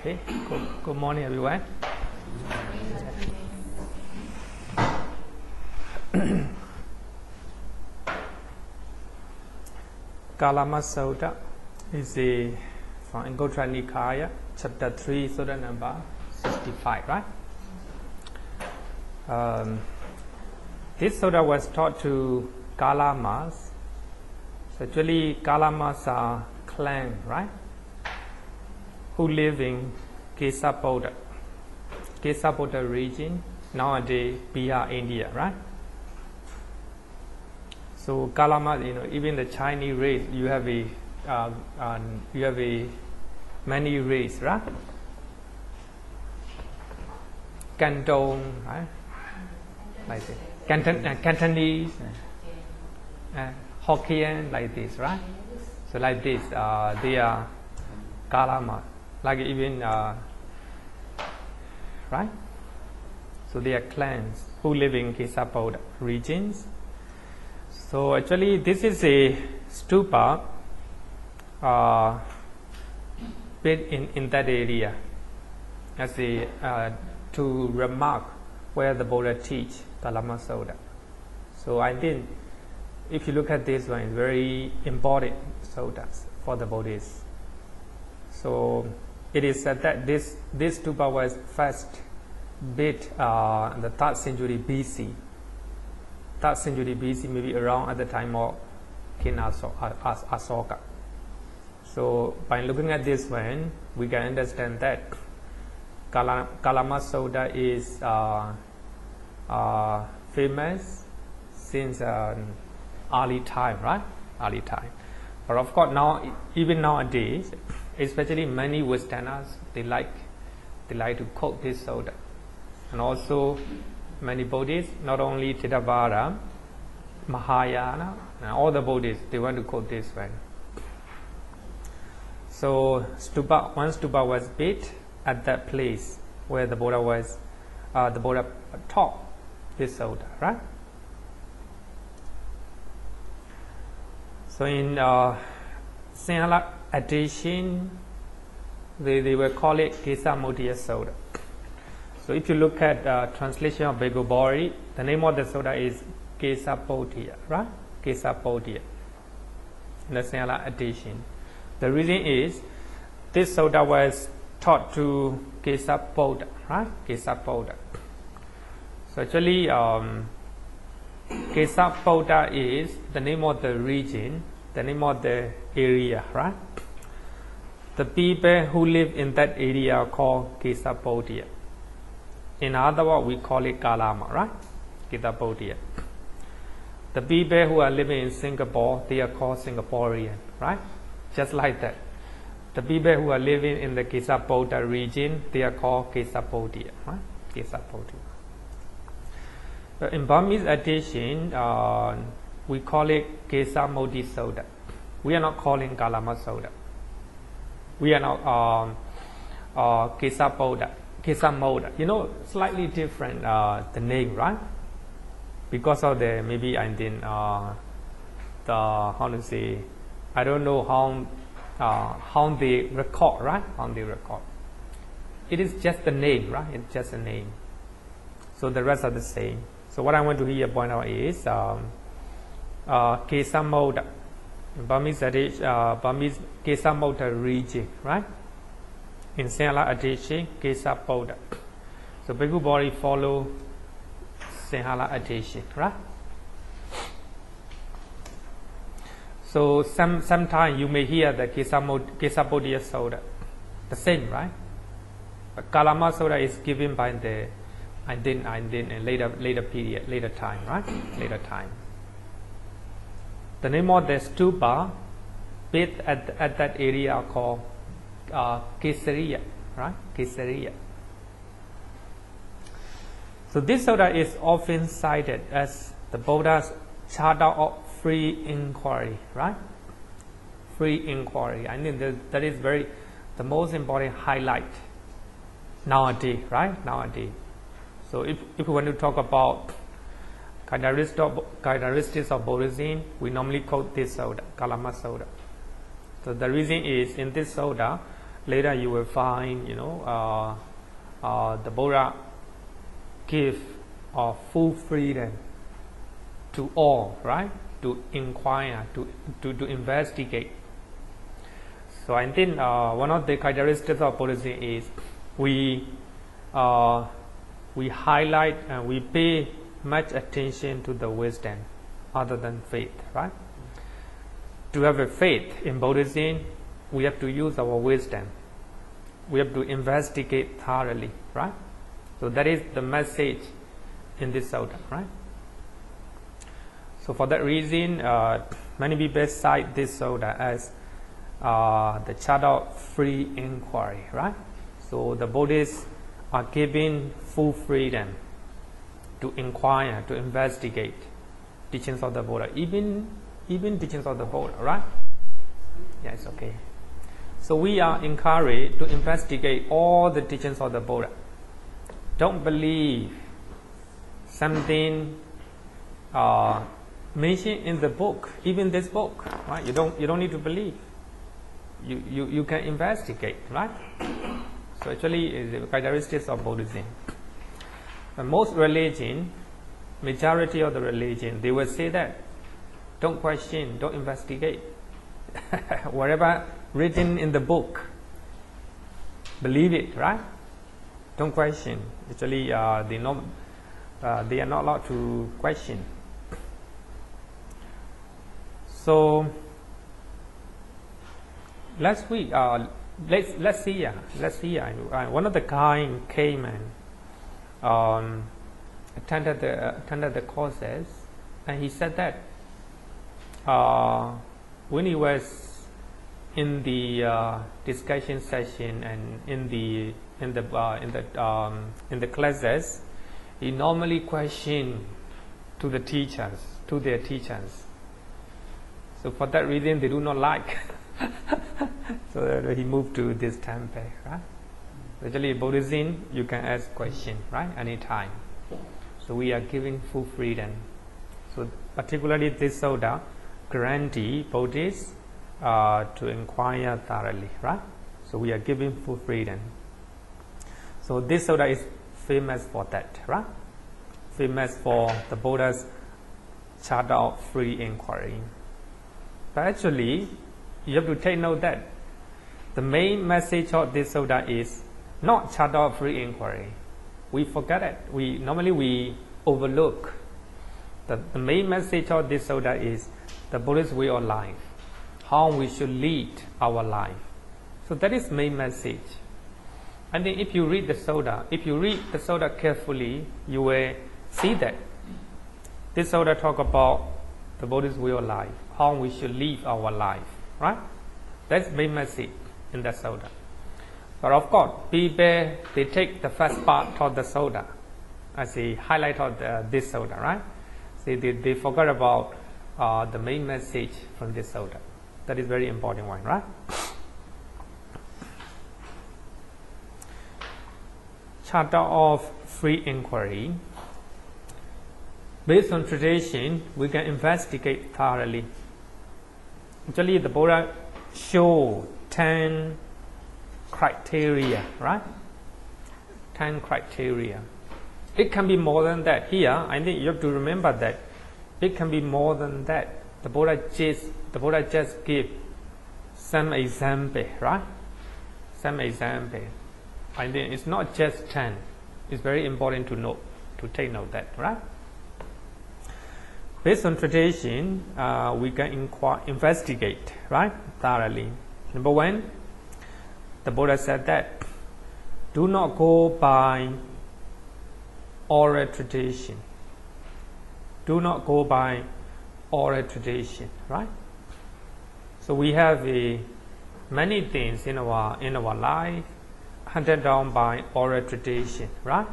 Okay, good morning everyone. Kalama Sutta is from Anguttara Nikaya, chapter 3, sutta number 65, right? This sutta was taught to Kalamas. So actually, Kalamas are clan, right? Who live in Kesapodha region, nowadays Bihar, India, right? So Kalama, even the Chinese race, you have a many race, right? Canton, right? Like this. Cantonese, Hokkien, like this, right? So like this, they are Kalama, like even, right? So they are clans who live in Kesapodha regions. So actually, this is a stupa built in that area as a to remark where the Buddha teach Kalama Sutta. So I think if you look at this one, it's very important suttas for the Buddhists. So it is said that this stupa was first built in the 3rd century BC. 3rd century BC, maybe around at the time of King Asoka. So by looking at this one, we can understand that Kalama Sutta is famous since early time, right? Early time. But of course now, even nowadays, especially many Westerners, they like to quote this sutta, and also many Buddhists, not only Theravada, Mahayana, and all the Buddhists, they want to quote this one. So one stupa was built at that place where the Buddha was, the Buddha taught this sutta, right? So in Sinhala edition, they will call it Kesamudaya Sutta. So if you look at translation of Bhikkhu Bodhi, the name of the sutta is Kesapodhya, right? Kesapodhya in the Sinhala edition. The reason is this sutta was taught to Kesapodha, right? Kesapodha. So actually, Kesapodha is the name of the region, the name of the area, right? The people who live in that area are called Kesapodhya. In other words, we call it Kalama, right? Kesapodhya. The people who are living in Singapore, they are called Singaporean, right? Just like that. The people who are living in the Kesapodha region, they are called Kesapodhya, right? Kesapodhya. In Burmese edition, we call it Kesamudaya Sutta. We are not calling Kalama Sutta. We are not Kesapodha. Kesamoda, slightly different the name, right? Because of the maybe I didn't how to say, I don't know how they record, right? How they record. It is just the name, right? It's just a name. So the rest are the same. So what I want to here point out is Kesamoda, Burmese Kesamoda region, right? In Sinhala edition, Kesapodha. So Bhikkhu Bodhi follow Sinhala edition, right? So sometime you may hear the Kesapodhya Sutta, the same, right? But Kalama Sutta is given by the later period, later time, right? Later time. The name of the stupa built at that area are called Kesariya, right? Kesariya. So this sutta is often cited as the Buddha's charter of free inquiry, right? Free inquiry. I think that is the most important highlight nowadays, right? Nowadays. So if we want to talk about characteristics of Buddhism, we normally quote this sutta, Kalama Sutta. So the reason is in this sutta, later you will find, the Buddha give full freedom to all, right? To inquire, to investigate. So I think one of the characteristics of Buddhism is we highlight and we pay much attention to the wisdom other than faith, right? To have a faith in Buddhism, we have to use our wisdom. We have to investigate thoroughly, right? So that is the message in this sutta, right? So for that reason, many people cite this sutta as the chapter of free inquiry, right? So the Buddhists are given full freedom to inquire, to investigate teachings of the Buddha, even teachings of the Buddha, right? Yes, okay. So we are encouraged to investigate all the teachings of the Buddha. Don't believe something mentioned in the book, even this book, right? You don't need to believe. You can investigate, right? So actually, it's the characteristics of Buddhism. But most religion, majority of the religion, they will say that don't question, don't investigate. Whatever written in the book, believe it, right? Don't question. Actually, they are not allowed to question. So last week, let's see. One of the guys came and attended the courses, and he said that when he was in the discussion session and in the classes, he normally questioned to their teachers. So for that reason, they do not like. So he moved to this temple, right? Actually, Buddhism, you can ask question, right? Anytime. So we are giving full freedom. So particularly this sutta guarantee Buddhists to inquire thoroughly, right? So we are giving full freedom. So this sutta is famous for that, right? Famous for the Buddha's chapter of free inquiry. But actually, you have to take note that the main message of this sutta is not chapter of free inquiry. We forget it. We overlook. The main message of this sutta is the Buddhist way of life, how we should lead our life. So that is main message. And then if you read the sutta carefully, you will see that this sutta talk about the Buddhist way of life, how we should live our life, right? That's the main message in that sutta. But of course, people, they take the first part of the sutta as a highlight of this sutta, right? So they forgot about the main message from this sutta. That is very important one, right? Chapter of free inquiry. Based on tradition, we can investigate thoroughly. Actually, the Buddha showed 10 criteria, right? 10 criteria. It can be more than that. Here, I think you have to remember that it can be more than that. The Buddha just gave some example, right? Some example. I think it's not just 10. It's very important to note, to take note that, right? Based on tradition, we can investigate, right, thoroughly. Number one, the Buddha said that do not go by oral tradition. Do not go by oral tradition, right? So we have many things in our life handed down by oral tradition, right?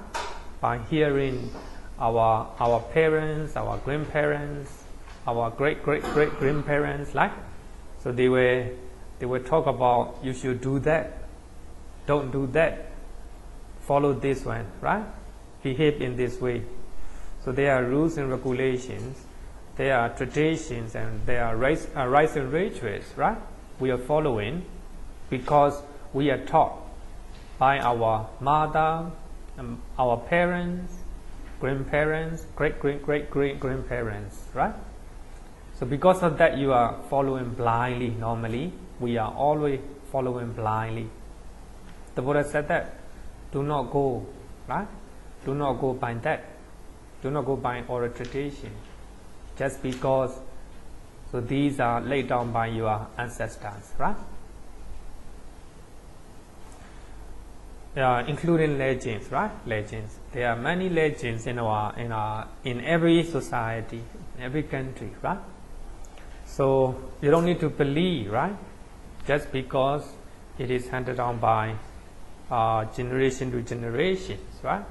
By hearing our parents, our grandparents, our great grandparents, like, so they will talk about you should do that, don't do that, follow this one, right? Behave in this way. So there are rules and regulations, there are traditions, and there are rites and rituals, right? We are following because we are taught by our mother, our parents, grandparents, great-great-great-great-grandparents, right? So because of that, you are following blindly normally. We are always following blindly. The Buddha said that, do not go, right? Do not go by that. Do not go by oral tradition. Just because, so these are laid down by your ancestors, right? Including legends, right? Legends. There are many legends in every society, every country, right? So you don't need to believe, right? Just because it is handed down by generation to generations, right?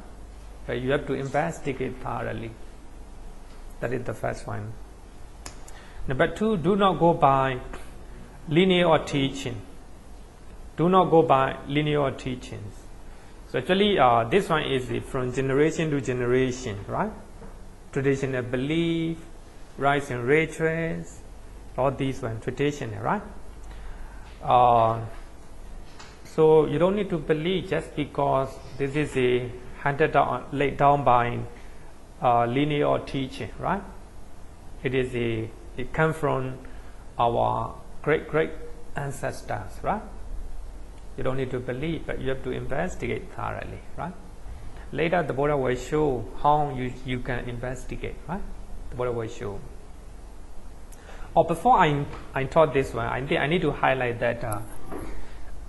But you have to investigate thoroughly. That is the first one. Number 2, do not go by linear teaching. Do not go by linear teachings. So actually, this one is from generation to generation, right? Traditional belief, rites and rituals, all these one traditional, right? So you don't need to believe just because this is a handed down, laid down by linear teaching, right? It comes from our great ancestors, right? You don't need to believe, but you have to investigate thoroughly, right? Later, the Buddha will show how you can investigate, right? The Buddha will show. Before I taught this one, I need to highlight that.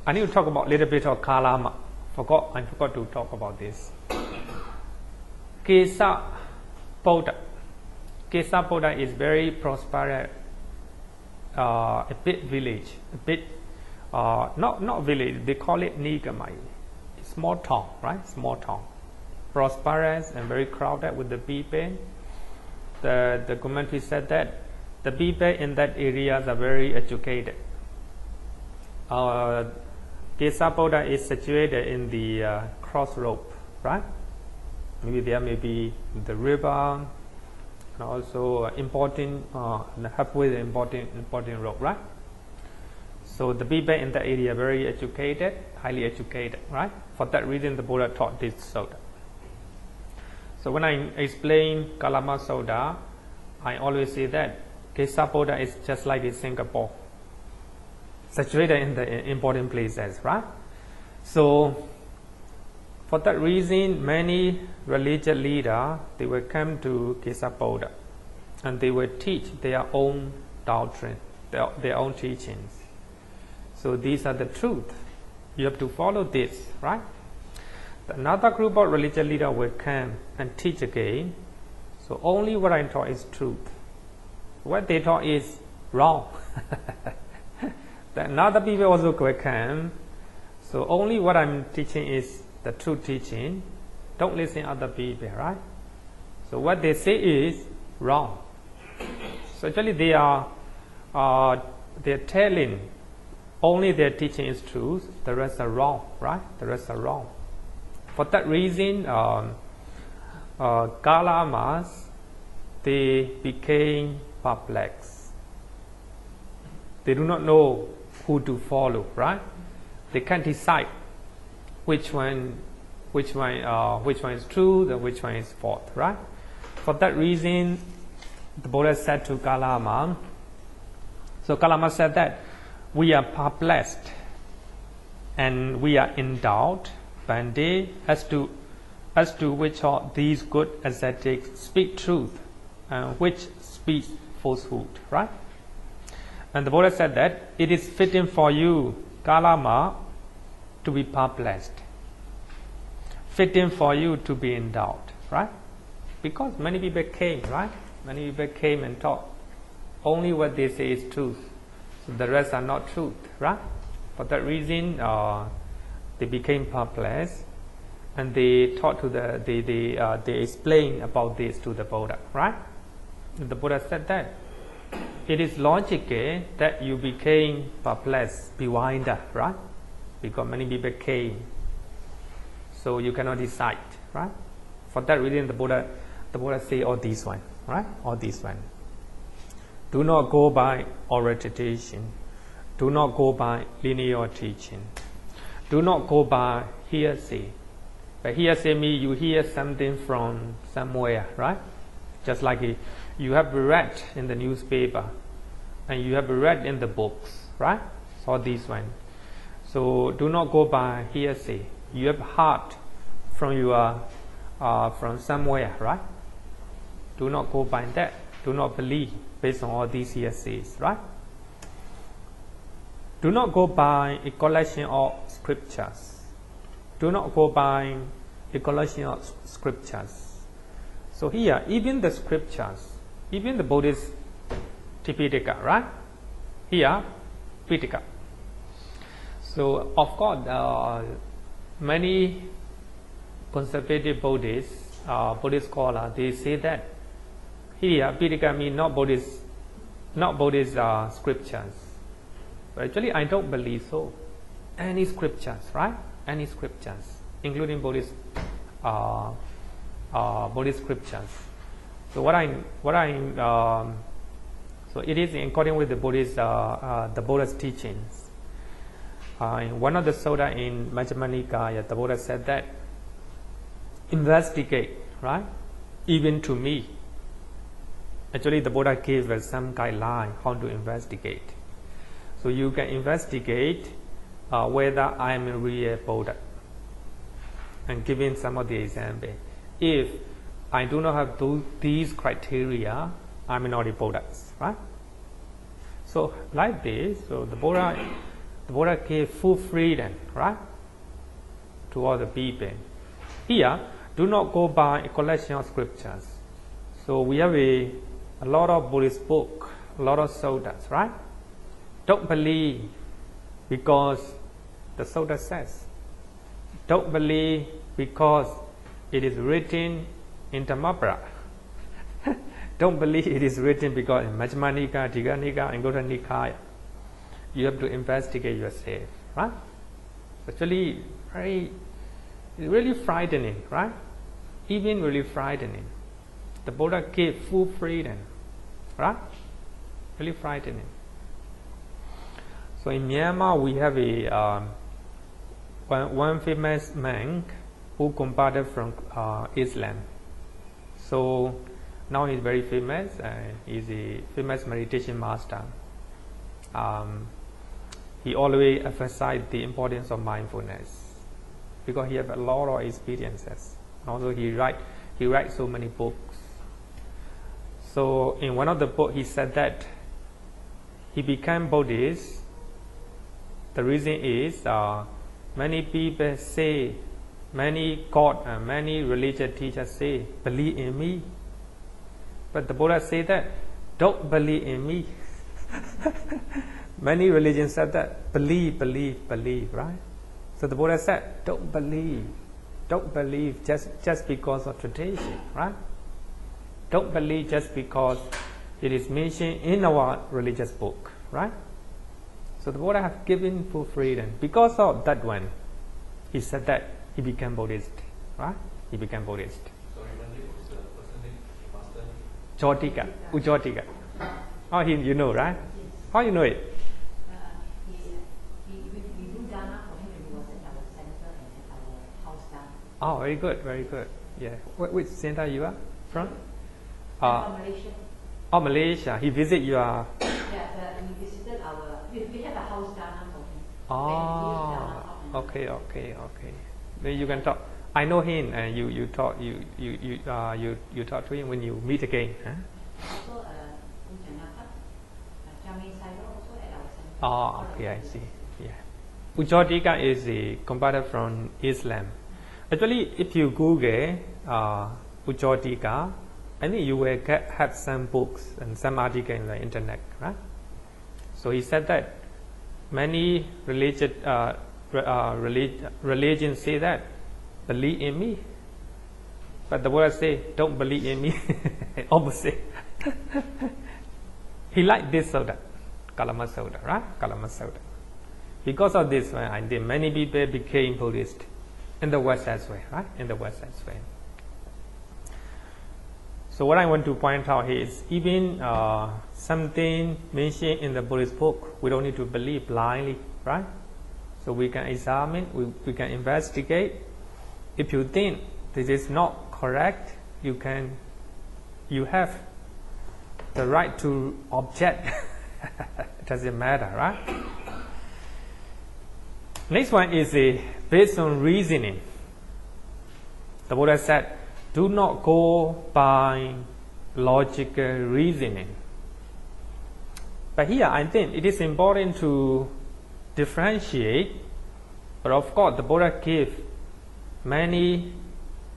I need to talk about a little bit of Kalama. I forgot to talk about this. Kesapada. Kesapada is very prosperous, a big village, a bit not village. They call it Nigamai, small town, right? Small town, prosperous and very crowded with the people. The commentary said that the people in that area are very educated. Kesapada is situated in the crossroad, right? Maybe there may be the river, and also important halfway the important road, right? So the people in that area are very educated, highly educated, right? For that reason, the Buddha taught this sutta. So when I explain Kalama Sutta, I always say that Kesapada is just like in Singapore, situated in the important places, right? So for that reason, many religious leaders, they will come to Kesapada and they will teach their own doctrine, their own teachings. So these are the truth. You have to follow this, right? Another group of religious leaders will come and teach again. So only what I taught is truth. What they taught is wrong. Another people also will come. So only what I'm teaching is the true teaching. Don't listen to other people, right? So what they say is wrong. So actually they're telling only their teaching is truth, the rest are wrong, right? The rest are wrong. For that reason, Kalamas, they became perplexed. They do not know who to follow, right? They can't decide which one is truth and which one is false, right? For that reason, the Buddha said to Kalama. So Kalama said that we are perplexed and we are in doubt, Bande, as to which of these good ascetics speak truth and which speak falsehood, right? And the Buddha said that it is fitting for you, Kalama, to be perplexed, fitting for you to be in doubt, right? Because many people came, right? Many people came and taught only what they say is truth. So the rest are not truth, right? For that reason, they became perplexed, and they taught to they explained about this to the Buddha, right? And the Buddha said that it is logical that you became perplexed, bewildered, right? Because many people came, so you cannot decide, right? For that reason, the Buddha say all these one, right? All these one. Do not go by oral tradition. Do not go by linear teaching. do not go by hearsay. But hearsay means you hear something from somewhere, right? Just like you have read in the newspaper and you have read in the books, right? So this one. So do not go by hearsay. You have heard from your from somewhere, right? Do not go by that. Do not believe based on all these hearsays, right? Do not go by a collection of scriptures. Do not go by a collection of scriptures. So here, even the scriptures, even the Buddhist Tipitaka, right? Here, Pitaka. So of course, many conservative Buddhists, Buddhist scholars, they say that here Pitaka means not Buddhist scriptures. But actually, I don't believe so. Any scriptures, right? Any scriptures, including Buddhist scriptures. So so it is in accordance with the Buddhist teachings. In one of the sutta in Majjhima Nikaya, the Buddha said that investigate, right? Even to me. Actually, the Buddha gave us some guideline how to investigate. So you can investigate whether I am a real Buddha. And giving some of the example. If I do not have these criteria, I am not a Buddha, right? So like this, so the Buddha gave full freedom, right, to all the people. Here, do not go by a collection of scriptures. So we have a lot of Buddhist books, a lot of suttas, right? Don't believe because the sutta says. Don't believe because it is written in Dhammapara. Don't believe it is written because in Majjhima Nikaya, Digha Nikaya, and Anguttara Nikaya. You have to investigate yourself, right? Actually, really frightening, right? Even really frightening. The Buddha gave full freedom, right? Really frightening. So in Myanmar, we have a one famous monk who converted from Islam. So now he's very famous. He's a famous meditation master. He always emphasized the importance of mindfulness because he has a lot of experiences. Also, he writes so many books. So in one of the books, he said that he became Buddhist. The reason is many people say, many God and many religious teachers say, believe in me. But the Buddha said that, don't believe in me. Many religions said that, believe, right? So the Buddha said, don't believe just because of tradition, right? Don't believe just because it is mentioned in our religious book, right? So the Buddha have given full freedom. Because of that one, he said that he became Buddhist, right? He became Buddhist. Sorry, one name was the person name, master Jotika, Ujotika. Oh, you know, right? How you know it? We do Dharma for him when he was at our center and at our house Dharma. Oh, very good, very good. Yeah. Which center you are from? From Malaysia. Oh, Malaysia. He visit your... Yeah, we visited we have a house Dharma for him. Oh, okay. Then you can talk. I know him, and you talk talk to him when you meet again. Huh? Also, also at our center. Oh, okay, I see. Yeah. Ujotika is a converted from Islam. Actually, if you Google Ujotika, I think you will have some books and some articles in the internet, right? So he said that many religions say that believe in me, but the Buddha say don't believe in me. Opposite. He liked this sutta, Kalama Sutta, right? Kalama Sutta. Because of this one, I think many people became Buddhist in the West as well, right? In the West as well. So what I want to point out here is even something mentioned in the Buddhist book, we don't need to believe blindly, right? So we can examine, we can investigate. If you think this is not correct, you have the right to object. It doesn't matter, right? Next one is based on reasoning. The Buddha said, do not go by logical reasoning. But here I think it is important to differentiate. But of course the Buddha gave many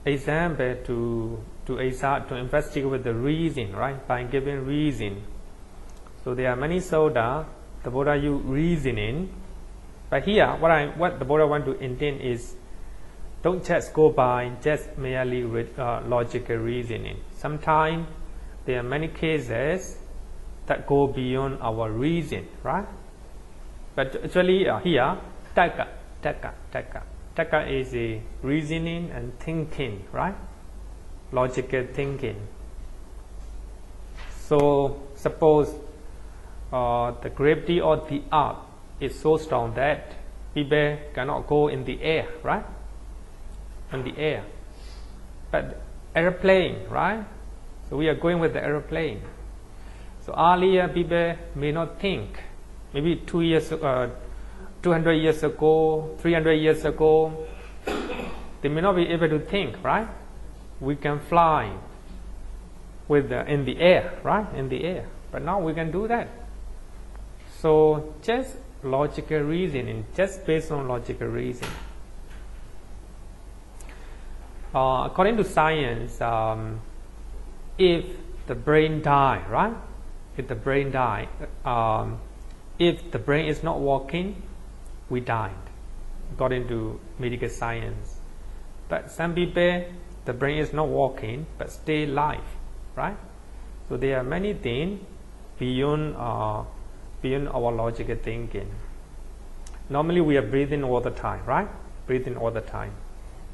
examples to investigate with the reason, right? By giving reason. So there are many sutta, the Buddha use reasoning. But here what the Buddha want to intend is, don't just go by just merely logical reasoning. Sometimes there are many cases that go beyond our reason, right? But actually here, taka is a reasoning and thinking, right? Logical thinking. So suppose the gravity of the earth is so strong that people cannot go in the air, right? On the air. But airplane, right? So we are going with the airplane. So earlier people may not think. Maybe 200 years ago, 300 years ago, they may not be able to think, right? We can fly in the air, right? In the air. But now we can do that. So just logical reasoning, just based on logical reasoning. According to science, if the brain die, right? If the brain die, if the brain is not working, we died, according to medical science. But some people, the brain is not working, but stay alive, right? So there are many things beyond our logical thinking. Normally we are breathing all the time, right? Breathing all the time.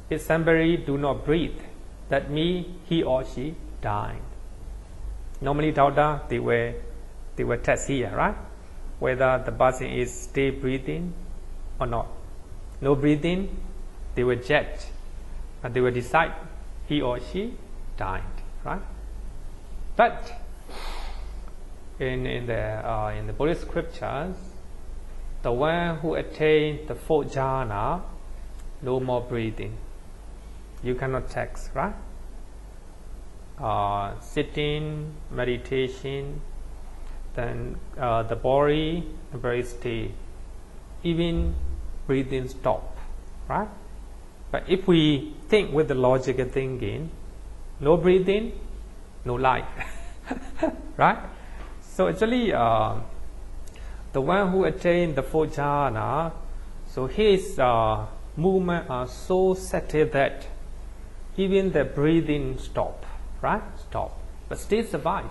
If somebody do not breathe, that means he or she died. Normally doctor, they will test here, right? Whether the person is still breathing or not. No breathing, they will judge. And they will decide he or she died, right? But in the Buddhist scriptures, the one who attained the fourth jhana, no more breathing. You cannot text, right? Sitting, meditation, then the body very still. Even breathing stop, right? But if we think with the logical thinking, no breathing, no life, right? So actually, the one who attained the fourth jhana, so his movement are so settled that even the breathing stop, right? Stop, but still survive.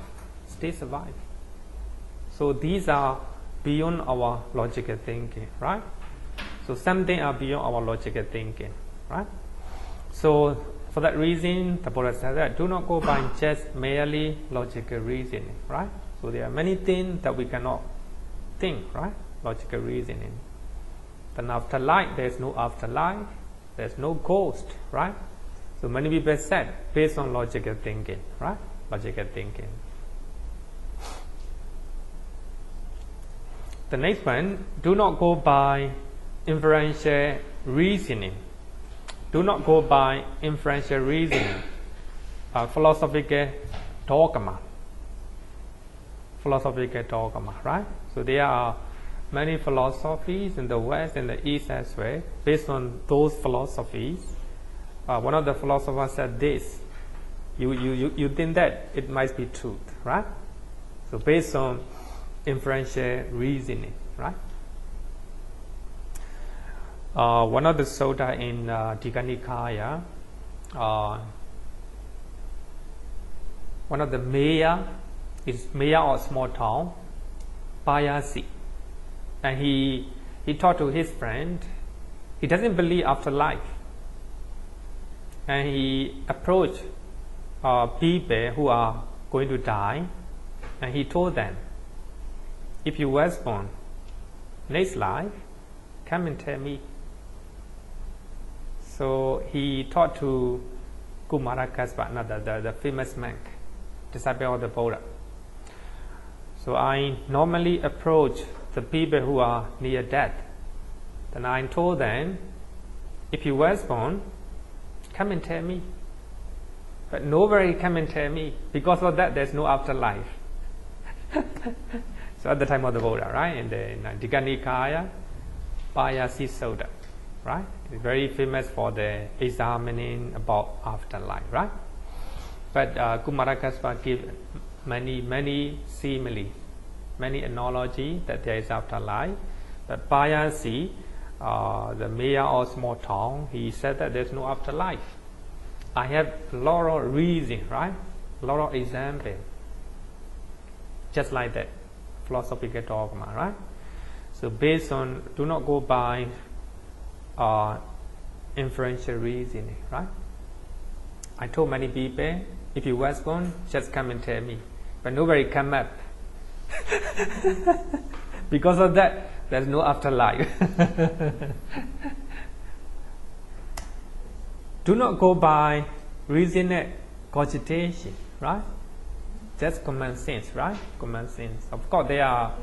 So these are beyond our logical thinking, right? So something are beyond our logical thinking, right? So for that reason, the Buddha said that do not go by just merely logical reasoning, right? So there are many things that we cannot think, right? Logical reasoning. Then afterlife, there is no afterlife, there is no ghost, right? So many people said based on logical thinking, right? Logical thinking. The next one, do not go by inferential reasoning. Do not go by inferential reasoning. Philosophical dogma. Philosophical dogma, right? So there are many philosophies in the West and the East as well. Based on those philosophies, one of the philosophers said this. You think that it might be truth, right? So based on inferential reasoning, right? One of the sutta in Digha Nikaya, one of the mayor of small town, Payasi, and he talked to his friend. He doesn't believe after life, and he approached people who are going to die, and he told them, if you was born next life, come and tell me. So he taught to Kumarakaspa, the famous monk, disciple of the Buddha. So I normally approach the people who are near death. Then I told them, if you was born, come and tell me. But nobody come and tell me. Because of that, there's no afterlife. So at the time of the Buddha, right, in the Digha Payasi Sutta, right, it's very famous for the examining about afterlife, right? But Kumarakaspa give many simile, many analogy that there is afterlife. But Payasi, the mayor of small town, he said that there's no afterlife. I have a lot of reason, right? A lot of example. Just like that philosophical dogma, right? So based on, do not go by inferential reasoning, right? I told many people, if you was born, just come and tell me. But nobody come up. Because of that, there's no afterlife. Do not go by reasoned cogitation, right? Just common sense, right? Common sense. Of course, there are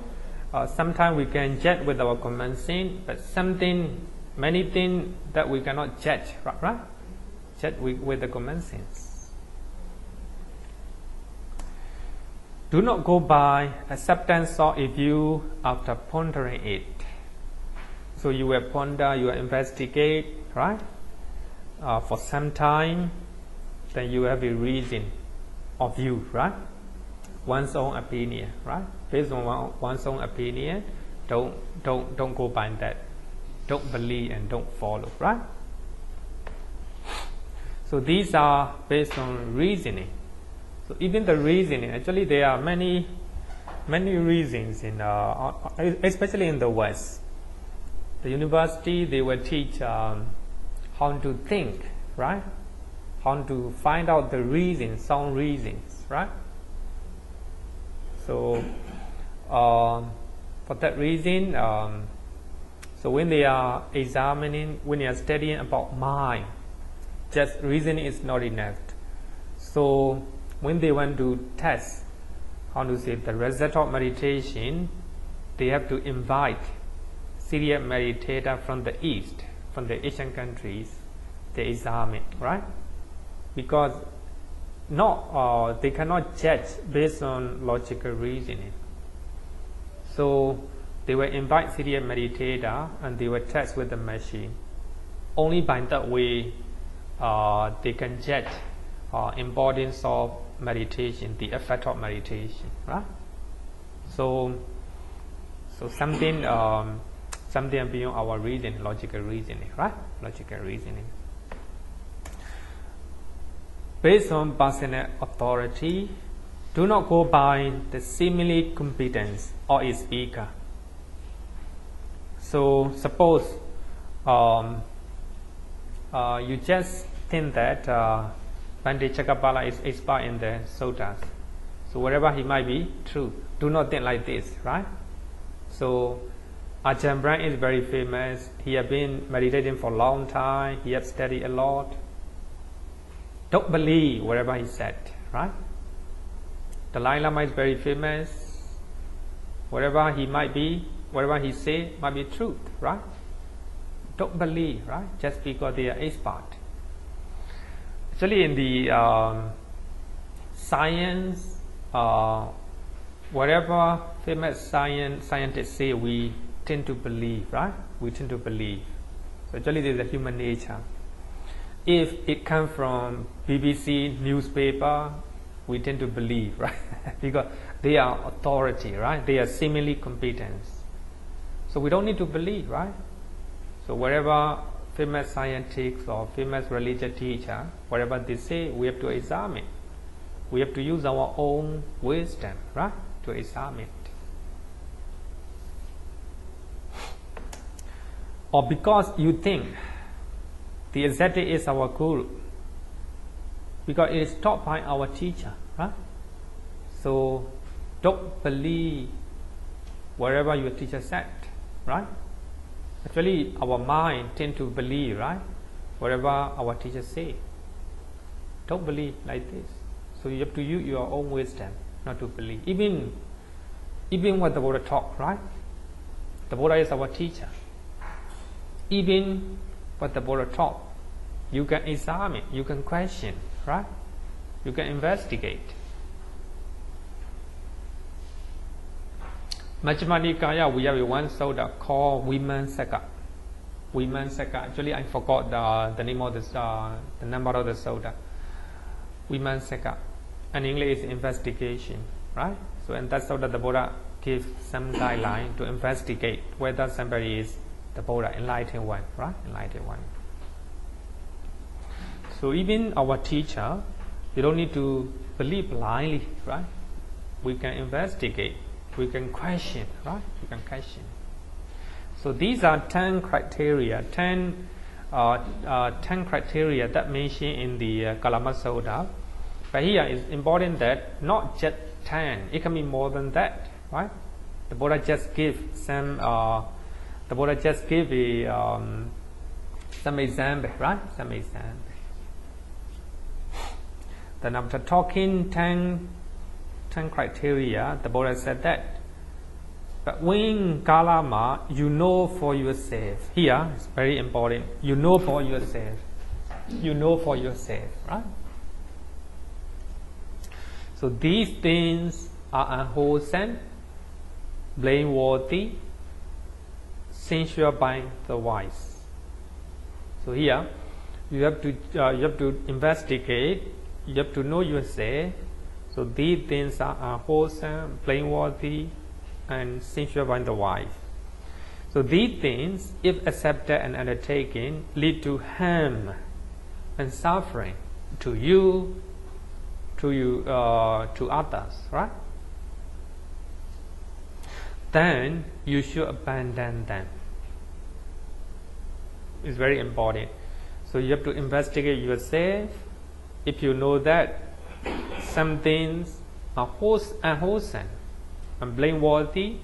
sometimes we can judge with our common sense, but many things that we cannot judge, right? Judge with the common sense. Do not go by acceptance of a view after pondering it. So you will ponder, you will investigate, right? For some time, then you have a reason of view, right? One's own opinion, right? Based on one's own opinion, don't go by that. Don't believe and don't follow, right? So these are based on reasoning. So even the reasoning, actually there are many reasons in, especially in the West. The university, they will teach how to think, right? How to find out the reasons, sound reasons, right? So for that reason, so when they are examining, when they are studying about mind, just reasoning is not enough. So when they want to test, how to say, the result of meditation, they have to invite serious meditator from the East, from the Asian countries, they examine, right? Because they cannot judge based on logical reasoning. So they will invite serious meditator and they will test with the machine. Only by that way they can judge importance of meditation, the effect of meditation, right? So something beyond our reason, logical reasoning, right? Logical reasoning. Based on personal authority, do not go by the seemingly competence of its speaker. So suppose you just think that Pandit Chakkapala is expert in the suttas. So whatever he might be, true. Do not think like this, right? So Ajahn Brahm is very famous. He has been meditating for a long time. He has studied a lot. Don't believe whatever he said, right? Dalai Lama is very famous. Whatever he might be, whatever he say might be truth, right? Don't believe, right? Just because they are expert. Actually, in the science, whatever famous scientists say, we tend to believe, right? We tend to believe. So actually, this is a human nature. If it comes from BBC newspaper, we tend to believe, right? Because they are authority, right? They are seemingly competent. So we don't need to believe, right? So wherever famous scientists or famous religious teacher, whatever they say, we have to examine. We have to use our own wisdom, right? To examine. Or because you think the ascetic is our guru, because it is taught by our teacher, right? So don't believe whatever your teacher said, right? Actually, our mind tend to believe, right? Whatever our teachers say. Don't believe like this. So you have to use your own wisdom not to believe. Even what the Buddha taught, right? The Buddha is our teacher. Even what the Buddha taught, you can examine, you can question, right? You can investigate. Majjhima Nikaya, we have one sutta called Vimansaka. Vimansaka. Actually, I forgot the name of the number of the sutta. Vimansaka. And in English is investigation, right? So in that sutta, the Buddha gives some guideline to investigate whether somebody is the Buddha, enlightened one, right? Enlightened one. So even our teacher, you don't need to believe blindly, right? We can investigate, we can question, right? We can question. So these are 10 criteria, 10 criteria that mentioned in the Kalama Sutta. But here it's important that not just 10, it can be more than that, right? The Buddha just give some. The Buddha just give some example, right? Some example. Then after talking 10 criteria, the Buddha said that. But when Kalama, you know for yourself. Here it's very important. You know for yourself. You know for yourself, right? So these things are unwholesome, blameworthy, censured by the wise. So here you have to investigate. You have to know yourself. So these things are unwholesome, blameworthy, and censured by the wise. So these things, if accepted and undertaken, lead to harm and suffering to you, to others, right? Then you should abandon them. It's very important. So you have to investigate yourself. If you know that some things are unwholesome and blameworthy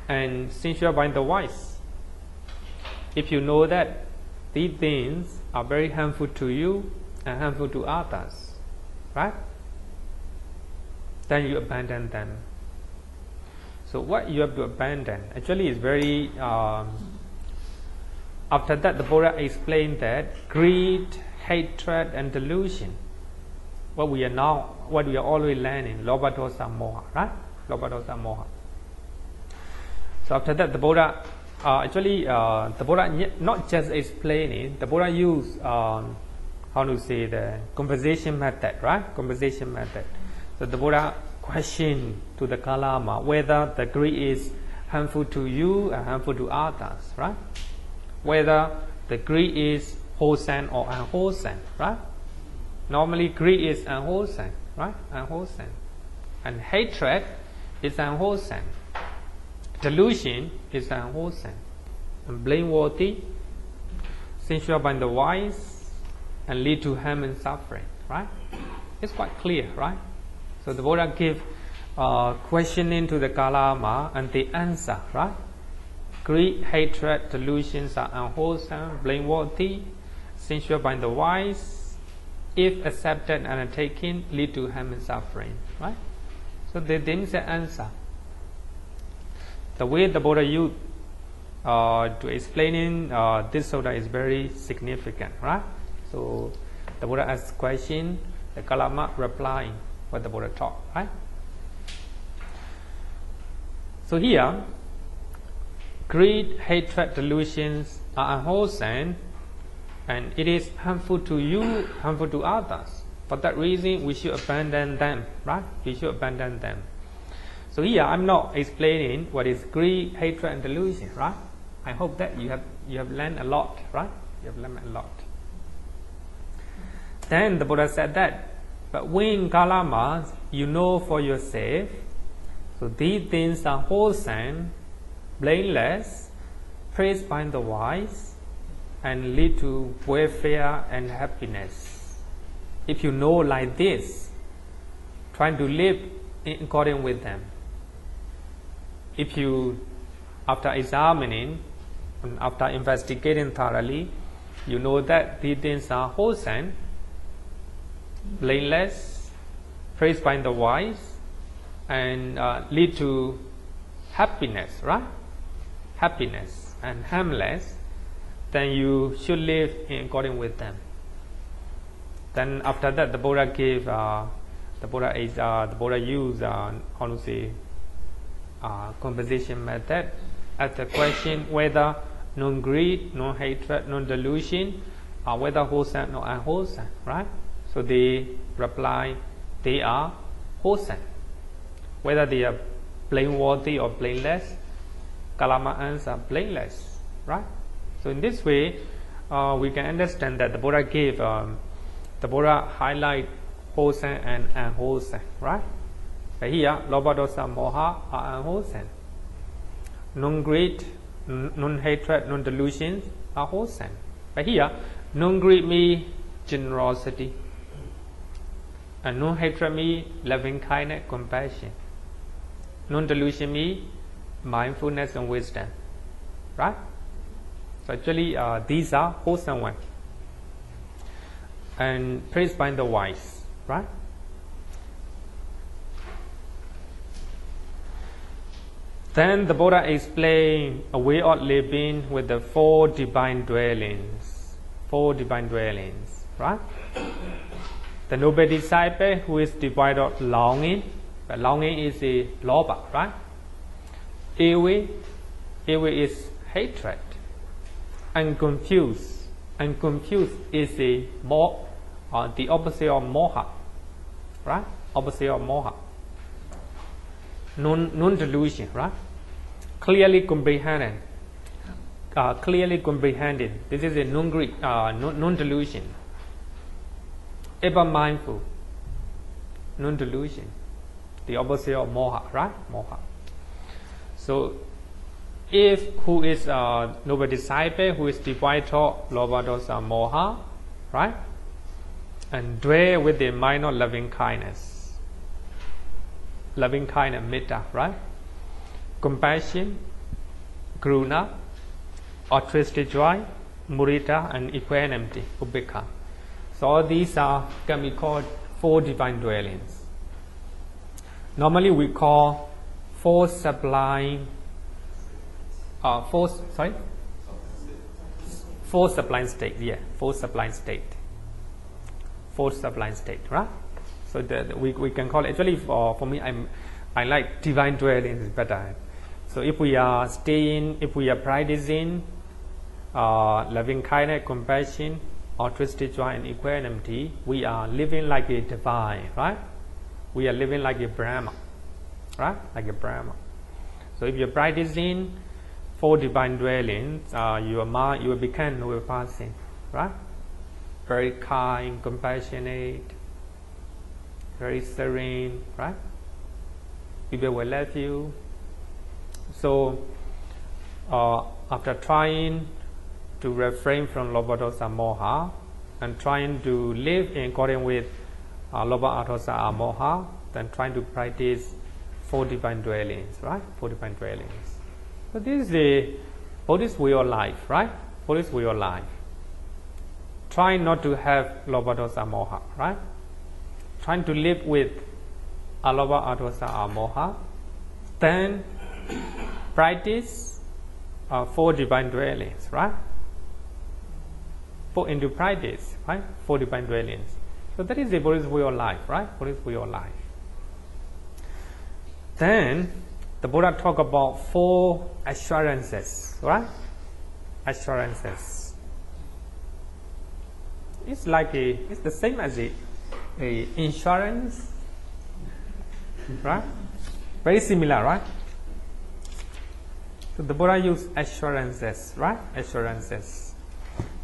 and censured by the wise, if you know that these things are very harmful to you and harmful to others, right? Then you abandon them. So what you have to abandon actually is very. After that, the Buddha explained that greed, hatred, and delusion. What we are always learning, lobha, dosa, moha, right? Lobha, dosa, moha. So after that, the Buddha the Buddha not just explaining. The Buddha used the conversation method, right? Conversation method. So the Buddha questioned to the Kalama whether the greed is harmful to you and harmful to others, right? Whether the greed is wholesome or unwholesome, right? Normally greed is unwholesome, right? Unwholesome. And hatred is unwholesome. Delusion is unwholesome. And blameworthy, censured by the wise, and lead to harm and suffering, right? It's quite clear, right? So the Buddha give questioning to the Kalama and the answer, right? Greed, hatred, delusions are unwholesome, blameworthy, censured by the wise, if accepted and undertaken, lead to harm and suffering, right? So they didn't say answer. The way the Buddha used to explaining this sutta is very significant, right? So the Buddha asked question, the Kalama replying what the Buddha taught, right? So here, greed, hatred, delusions are unwholesome, and it is harmful to you, harmful to others. For that reason, we should abandon them, right? We should abandon them. So here, I'm not explaining what is greed, hatred, and delusion, right? I hope that you have learned a lot, right? You have learned a lot. Then the Buddha said that, but when Kalama, you know for yourself, so these things are wholesome, blameless, praised by the wise, and lead to welfare and happiness. If you know like this, try to live in accordance with them. If you, after examining, And after investigating thoroughly, you know that these things are wholesome, blameless, praised by the wise, and lead to happiness, right? Happiness and harmless. Then you should live in accordance with them. Then after that, the Buddha gave, the Buddha used, composition method as the question whether non-greed, non-hatred, non-delusion, whether wholesome or unwholesome, right? So they reply, they are wholesome. Whether they are blameworthy or blameless, Kalama answer blameless, right? So in this way, we can understand that the Buddha gave, the Buddha highlight wholesome and unwholesome, right? But here, lobha, dosa, moha are unwholesome. Non-greed, non-hatred, non-delusions are wholesome. But here, non-greed means generosity, and non-hatred means loving kindness, compassion. Non-delusion means mindfulness and wisdom, right? So actually, these are wholesome ones, and praised by the wise, right? Then the Buddha explained a way of living with the 4 divine dwellings. 4 divine dwellings, right? The noble disciple who is devoid of longing, but longing is a lobha, right? Ill is hatred. And confused is a the opposite of moha, right? Opposite of moha. Non-delusion, right? Clearly comprehended. This is a non-greed, non-delusion. Ever mindful, non-delusion. The opposite of moha, right? Moha. So, if who is a noble disciple who is devoid of lobha, dosa, moha, right? And dwell with the mind of loving kindness, metta, right? Compassion, karuna, altruistic joy, mudita, and equanimity, upekkha. So all these can be called 4 divine dwellings. Normally we call 4 sublime. 4 sublime states. Yeah, 4 sublime state. 4 sublime state, right? So we can call it, actually for me I like divine dwellings better. So if we are practicing loving kindness, compassion, altruistic joy, and equanimity, we are living like a divine, right? We are living like a Brahma, right? Like a Brahma. So if you're practicing 4 divine dwellings, your mind, you will become noble person, right? Very kind, compassionate, very serene, right? People will love you. So after trying to refrain from lobha, dosa, moha, and trying to live in accordance with lobha, dosa, moha, then trying to practice 4 divine dwellings, right? 4 divine dwellings. So this is the Buddhist way of life, right? Buddhist way of life. Try not to have lobha, dosa, moha, right? Trying to live with alobha, dosa, moha, then practice 4 divine dwellings, right? Put into practice, right? 4 divine dwellings. So that is the Buddhist way of life, right? Buddhist way of life. Then the Buddha talk about 4 assurances, right? Assurances. It's like it's the same as a insurance, right? Very similar, right? So the Buddha used assurances, right? Assurances.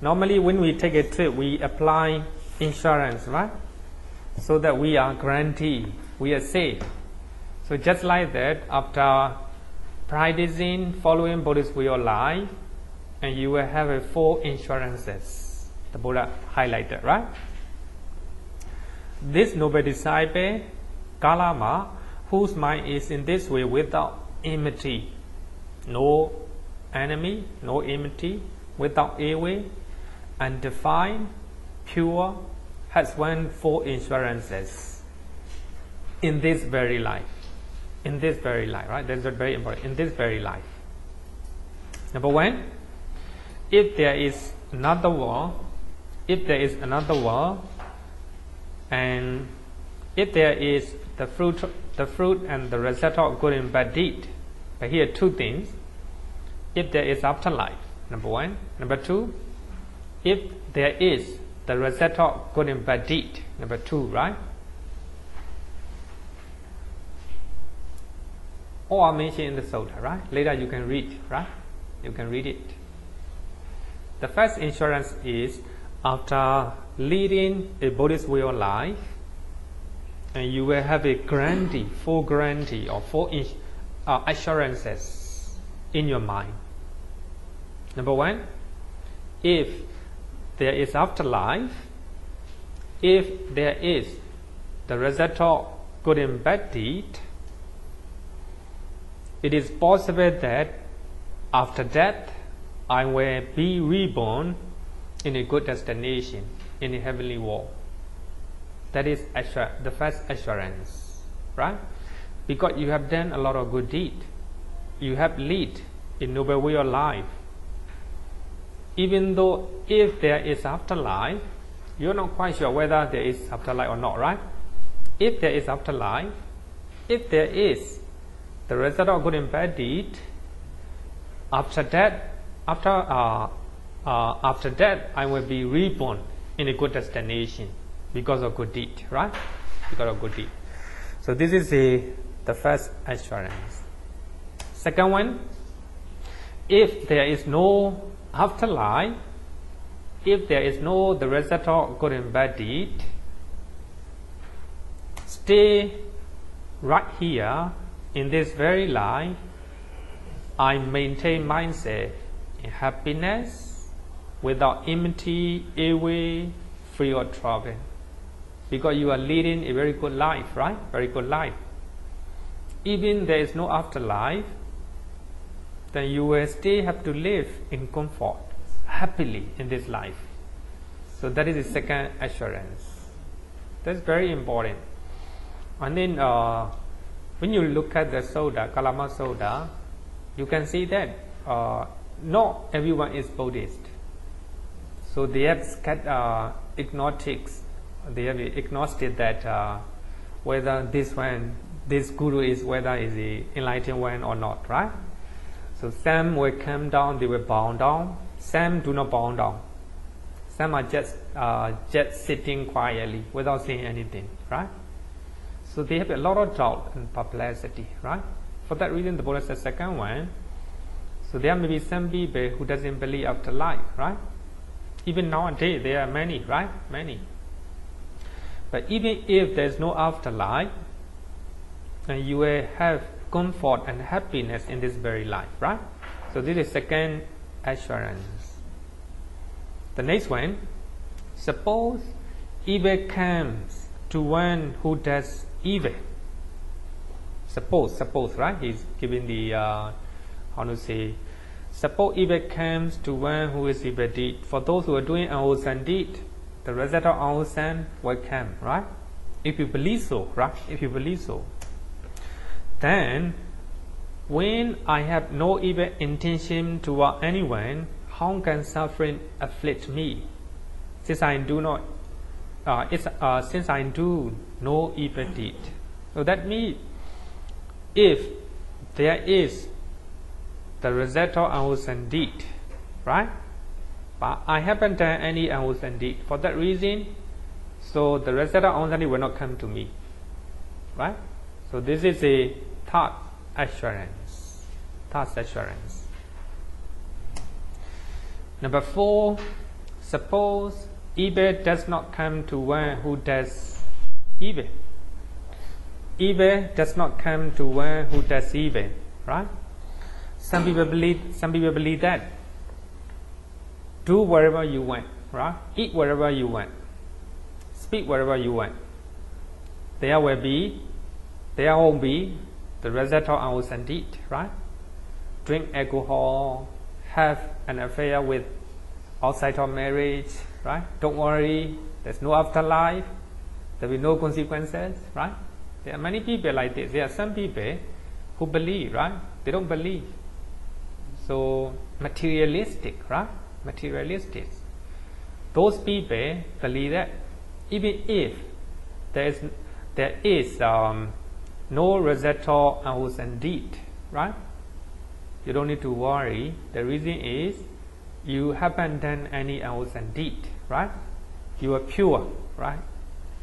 Normally when we take a trip, we apply insurance, right? So that we are guaranteed, we are safe. So just like that, after practicing, following Buddhist way of life, and you will have 4 insurances. The Buddha highlighted, right? This noble disciple, Kalama, whose mind is in this way without enmity, no enemy, no enmity, without ill, undefined, pure, has won 4 insurances in this very life. In this very life, right? That's very important. In this very life. Number 1, if there is another world, and if there is the fruit and the result of good and bad deed. But here 2 things. If there is afterlife, number 1. Number 2, if there is the result of good and bad deed, number 2, right? All are mentioned in the Sutta, right? Later you can read, right? You can read it. The first insurance is after leading a Buddhist way of life, and you will have a guarantee, 4 guarantee or 4 assurances in your mind. Number 1, if there is afterlife, if there is the result of good and bad deed, it is possible that after death I will be reborn in a good destination, in a heavenly world. That is the first assurance, right? Because you have done a lot of good deed, you have led a noble way of life. Even though if there is afterlife, you're not quite sure whether there is afterlife or not, right? If there is afterlife, if there is the result of good and bad deed, after death I will be reborn in a good destination because of good deed, right? Because of good deed. So this is the first assurance. Second one, if there is no afterlife, if there is no the result of good and bad deed, stay right here in this very life. I maintain myself in happiness, without enmity, ill will, free of trouble. Because you are leading a very good life, right? Very good life. Even there is no afterlife, then you will still have to live in comfort, happily in this life. So that is the second assurance. That's very important. And then when you look at the Sutta, Kalama Sutta, you can see that not everyone is Buddhist. So they have agnostics. They have agnostic that whether this guru is whether is the enlightened one or not, right? So some will come down, they will bow down. Some do not bow down. Some are just sitting quietly without saying anything, right? So they have a lot of doubt and perplexity, right? For that reason, the Buddha said second one. So there may be some people who doesn't believe after life, right? Even nowadays, there are many, right? Many. But even if there is no afterlife, then you will have comfort and happiness in this very life, right? So this is second assurance. The next one, suppose evil comes to one who does evil. Suppose, right? He's giving the, suppose evil comes to one who is evil deed. For those who are doing unwholesome deed, the result of unwholesome will come, right? If you believe so, right? If you believe so. Then, when I have no evil intention toward anyone, how can suffering afflict me? Since I do no evil deed. So that means, if there is the result of unwholesome deed, right? But I haven't done any unwholesome deed. For that reason, so the result of unwholesome deed will not come to me, right? So this is a third assurance. Number 4, suppose evil does not come to one who does evil. Evil does not come to one who does evil, right? Some people believe that. Do whatever you want, right? Eat whatever you want. Speak whatever you want. There won't be the result of unwholesome deed, right? Drink alcohol, have an affair with outside of marriage, right? Don't worry, there's no afterlife, there will be no consequences, right? There are many people like this. There are some people who believe, right? They don't believe. So materialistic, right? Materialistic. Those people believe that even if there is no residual hours and deed, right? You don't need to worry. The reason is you haven't done any hours and deed, right? You are pure, right?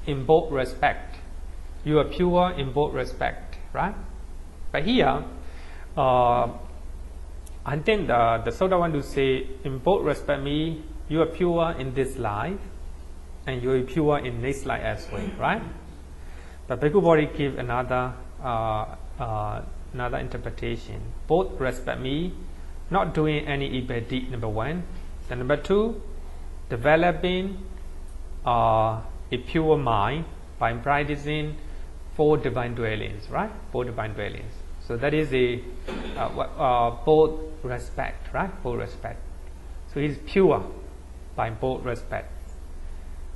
In both respect. You are pure in both respect, right? But here, I think the Sutta want to say, in both respect means you are pure in this life, and you are pure in next life as well, right? But Bhikkhu Bodhi give another interpretation. Both respect me, not doing any evil deed, number one. Then number two, developing a pure mind by practicing 4 divine dwellings, right? 4 divine dwellings. So that is both respect, right? Both respect. So he's pure by both respect.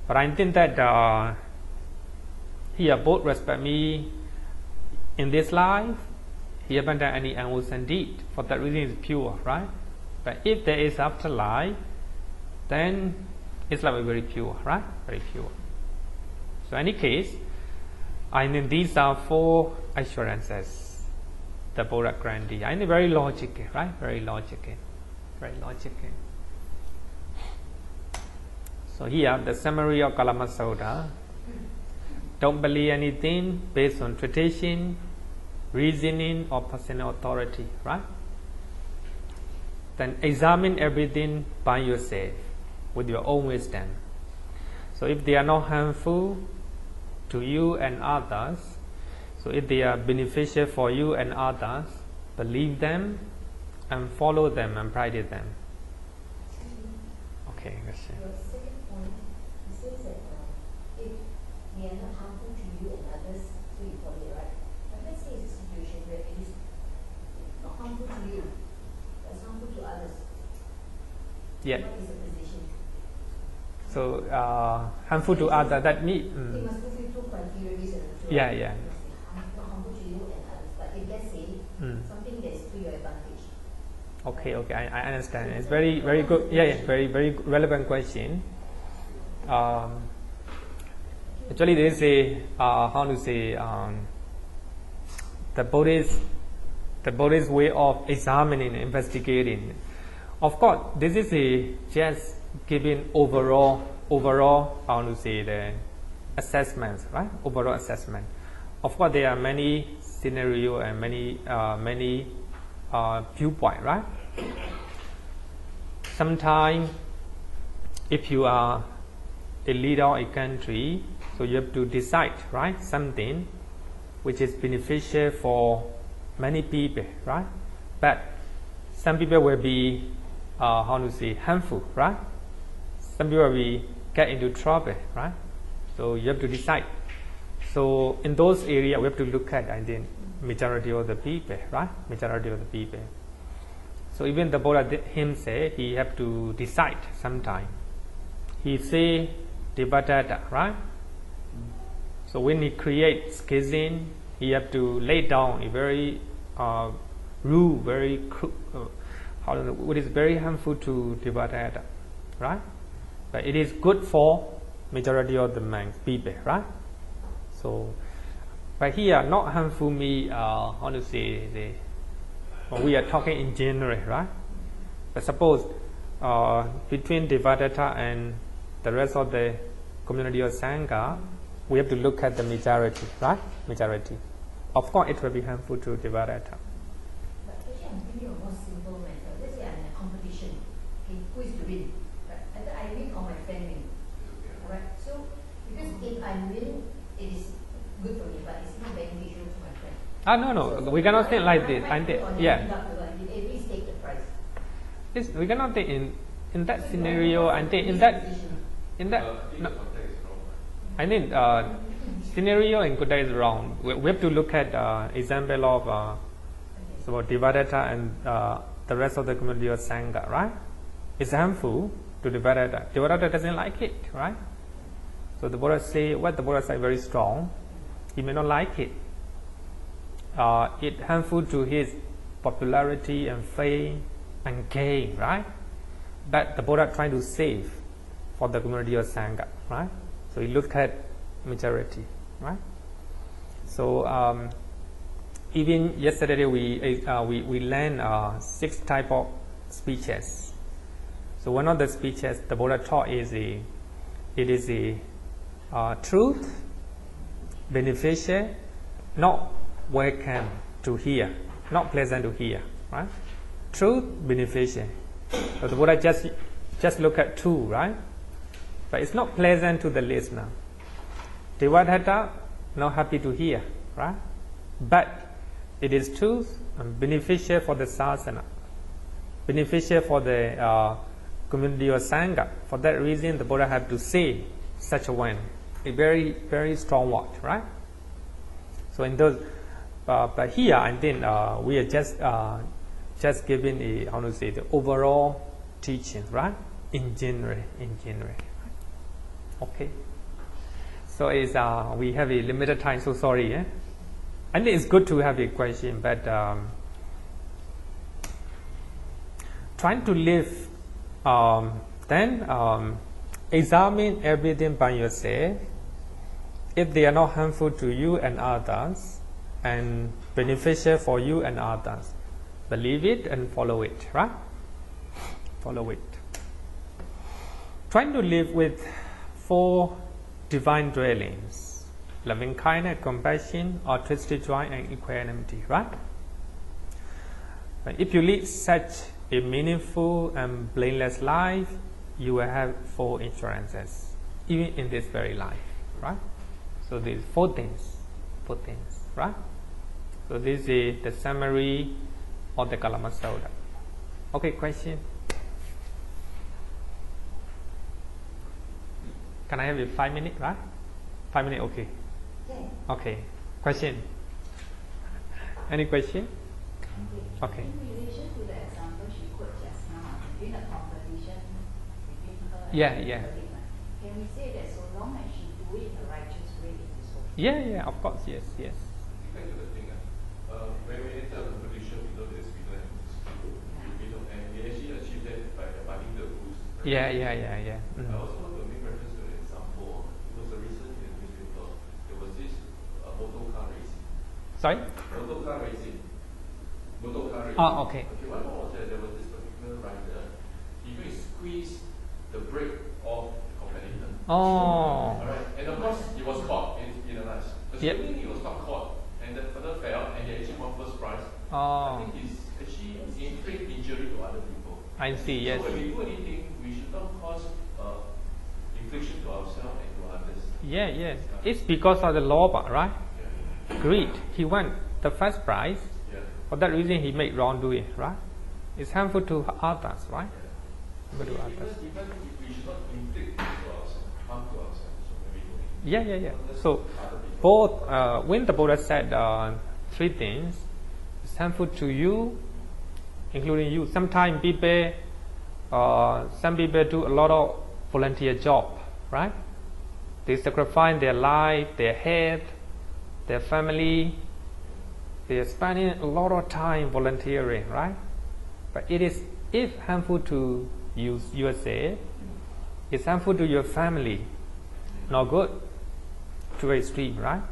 But I think that here both respect me in this life. He haven't done any hours and deed. For that reason, he's pure, right? But if there is afterlife, then it's like very pure, right? Very pure. So in any case, I mean these are 4 assurances the Buddha granted. I mean very logical, right? Very logical. Very logical. So here the summary of Kalama Sutta. Don't believe anything based on tradition, reasoning or personal authority, right? Then examine everything by yourself with your own wisdom. So if they are not harmful to you and others, so if they are beneficial for you and others, believe them and follow them and practice them. Okay, that's it. Your second point, it says that if they are not harmful to you and others, so you follow it, right? But let's say it's a situation where it is not harmful to you, but it's harmful to others. Yeah. What is the position? So harmful to others, that means. It must fulfill 2 criteria. Yeah. It must be not harmful to you and others. But if let's say something that is to your advantage. Okay, I understand. It's very good. Yeah, very relevant question. Actually, there is a how to say the Buddhist way of examining, investigating. Of course, this is just giving overall how to say the assessments, right? Overall assessment. Of course, there are many scenarios and many viewpoint, right? Sometimes, if you are a leader of a country, so you have to decide, right? Something which is beneficial for many people, right? But some people will be how to say harmful, right? Some people will get into trouble, right? So you have to decide. So in those areas, we have to look at, I think, majority of the people, right? Majority of the people. So even the Buddha himself, he have to decide sometime. He say Devadatta, right? So when he creates schism, he have to lay down a very rule, what is very harmful to Devadatta, right? But it is good for majority of the people, right? So, but here not harmful me. How to say we are talking in general, right? But suppose between Devadatta and the rest of the community of Sangha, we have to look at the majority, right? Majority. Of course, it will be harmful to Devadatta. But actually, I'm thinking of a more simple method. Let's say I'm in a competition. Okay, who is to win? Right? Either I win or my friend win. Alright. So because if I win, it is good for me, but it's not beneficial to my friend. No. We cannot think like this. Yeah. Please take the prize. Yes, we cannot think in that scenario. I think in that. No, I think scenario in Buddha is wrong. We have to look at example of so Devadatta and the rest of the community or Sangha, right? It's harmful to the Devadatta. Devadatta doesn't like it, right? So the Buddha say, what the Buddha say very strong, he may not like it. It's harmful to his popularity and fame and gain, right? But the Buddha trying to save for the community of Sangha, right? So he look at majority, right? So even yesterday we learned 6 type of speeches. So one of the speeches the Buddha taught is it is a truth, beneficial, not welcome to hear, not pleasant to hear, right? Truth, beneficial. So the Buddha just look at 2, right? But it's not pleasant to the listener. Devadatta not happy to hear, right? But it is truth and beneficial for the sasana, beneficial for the community or Sangha. For that reason, the Buddha have to say such a one, a very, very strong word, right? So in those, but here I think we are just giving a, how to say, the overall teaching, right? In general. Okay. So it's we have a limited time. So sorry. I think it's good to have a question, but trying to live, then examine everything by yourself. If they are not harmful to you and others, and beneficial for you and others, believe it and follow it, right? Follow it. Trying to live with 4 divine dwellings: loving kindness, compassion, altruistic joy, and equanimity, right? If you lead such a meaningful and blameless life, you will have 4 insurances, even in this very life, right? So these 4 things, right? So this is the summary of the Kalama Sutta. Okay, question? Can I have a 5 minutes, right? 5 minutes, okay. Okay. Question? Any question? Okay. In relation to the example she quoted just now, between the competition between her and Yeah. can we say that so long as she do it in a righteous way, it is okay? Yeah, of course, yes. Back to the thing, when we enter a competition, we know there's winner and and we actually achieve that by abiding the rules. Yeah. I also want to make reference to an example. It was a recent in the newspaper. There was this motor car racing. Sorry? Motor car racing. Oh, okay. What was that? There was this particular rider. He could squeeze the brake off the competitor. Oh. Alright. And of course, he was caught in a rush. Assuming he was not caught, and the fellow fell, and he actually won first prize. I think he's actually inflict injury to other people. I see, yes. So when we do anything, we should not cause infliction to ourselves and to others. Yeah. It's because of the law, right? Yeah. Greed. He won the first prize. Yeah. For that reason, he made wrongdoing, right? It's harmful to others, right? Even if we should not inflict harm to ourselves. So when we do anything. Yeah. So both, when the Buddha said 3 things, it's harmful to you, including you. Sometimes people, some people do a lot of volunteer job, right? They sacrifice their life, their health, their family. They are spending a lot of time volunteering, right? But it is, if harmful to yourself, it's harmful to your family, not good, to extreme, right?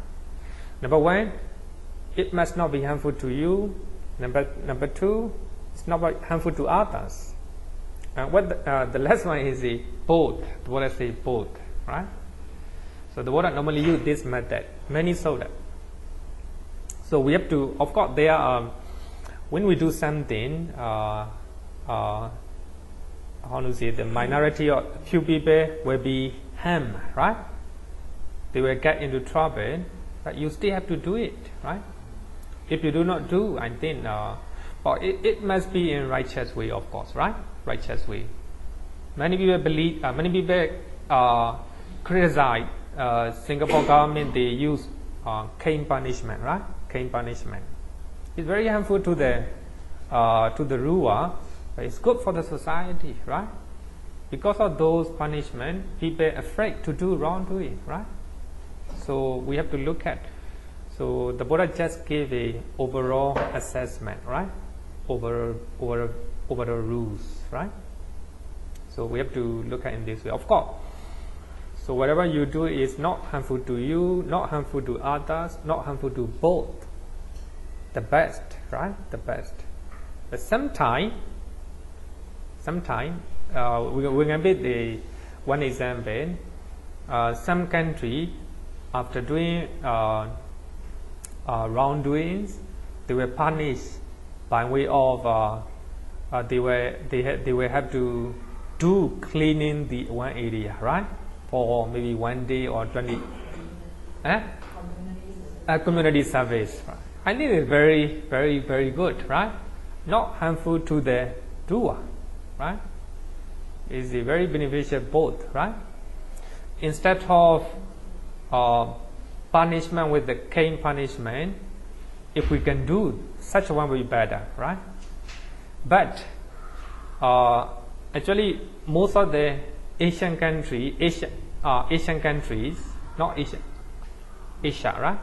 Number 1, it must not be harmful to you. Number 2, it's not harmful to others. And the last one is both. The Buddha say both, right? So the Buddha normally use this method, many soda. So we have to, of course, there are, when we do something, how to say, the minority or few people will be harmed, right? They will get into trouble, but you still have to do it, right? If you do not do, I think, but it must be in righteous way, of course, right? Righteous way. Many people believe, many people criticize Singapore government. They use cane punishment, right? Cane punishment. It's very harmful to the to the ruler, it's good for the society, right? Because of those punishment, people are afraid to do wrongdoing, right? So we have to look at. So the Buddha just gave a overall assessment, right? Over the rules, right? So we have to look at it in this way, of course. So whatever you do is not harmful to you, not harmful to others, not harmful to both. The best, right? The best. But sometimes we're going to be one example. Some country, after doing wrongdoings, they were punished by way of they will have to do cleaning the one area, right? For maybe 1 day or 20. Community service. Right? I think it's very, very, very good, right? Not harmful to the doer, right? It's very beneficial both, right? Instead of punishment with the cane punishment, if we can do such one will be better, right? But actually, most of the Asian countries, not Asia, right?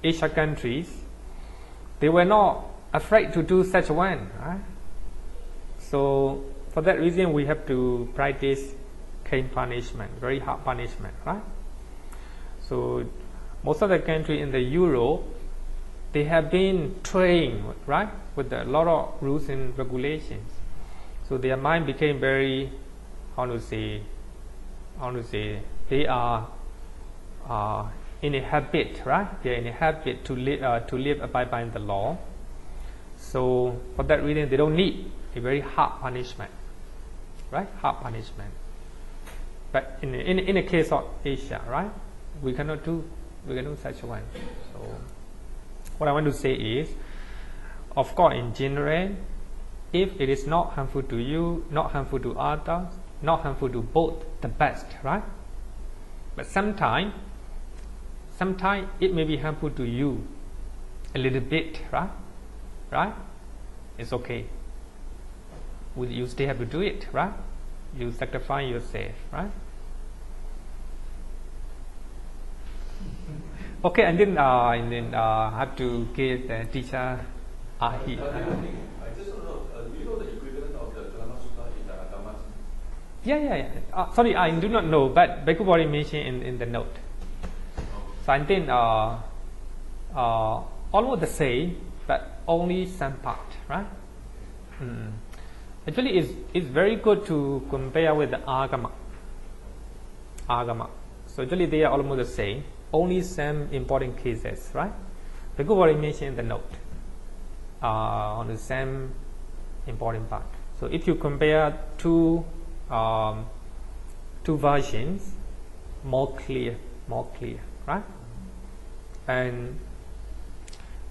Asia countries, they were not afraid to do such one, right? So for that reason, we have to practice cane punishment, very hard punishment, right? So most of the countries in the Europe, they have been trained, right, with a lot of rules and regulations. So their mind became very, how to say, they are in a habit, right? They are in a habit to live abide by the law. So for that reason, they don't need a very hard punishment, right? Hard punishment. But in the case of Asia, right, we cannot do such one. So what I want to say is, of course, in general, if it is not harmful to you, not harmful to others, not harmful to both, the best, right? But sometimes it may be harmful to you a little bit, right? Right? It's okay. You still have to do it, right? You sacrifice yourself, right? Okay, and then have to give the teacher I Ahi. just don't know. Do you know the equivalent of the Kalama Sutta in the Agama? Yeah. Sorry, I do not know, but Bhikkhu Bodhi mentioned in the note. So I think almost the same, but only some part, right? Actually, it's very good to compare with the Agama. So actually, they are almost the same. Only some important cases, right? Bhikkhu Bodhi mentioned in the note on the same important part. So if you compare two versions, more clear, right? And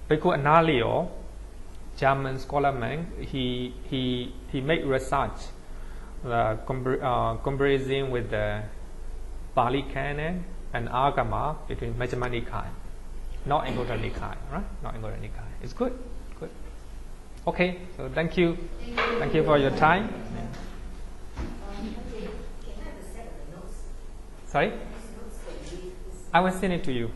Bhikkhu Analio, German scholar man, he made research comparison with the Pali Canon and Agama between Majjhima Nikaya, not Anguttara Nikaya, right? Not Anguttara Nikaya. It's good. Okay, so thank you for your time. Sorry? I will send it to you.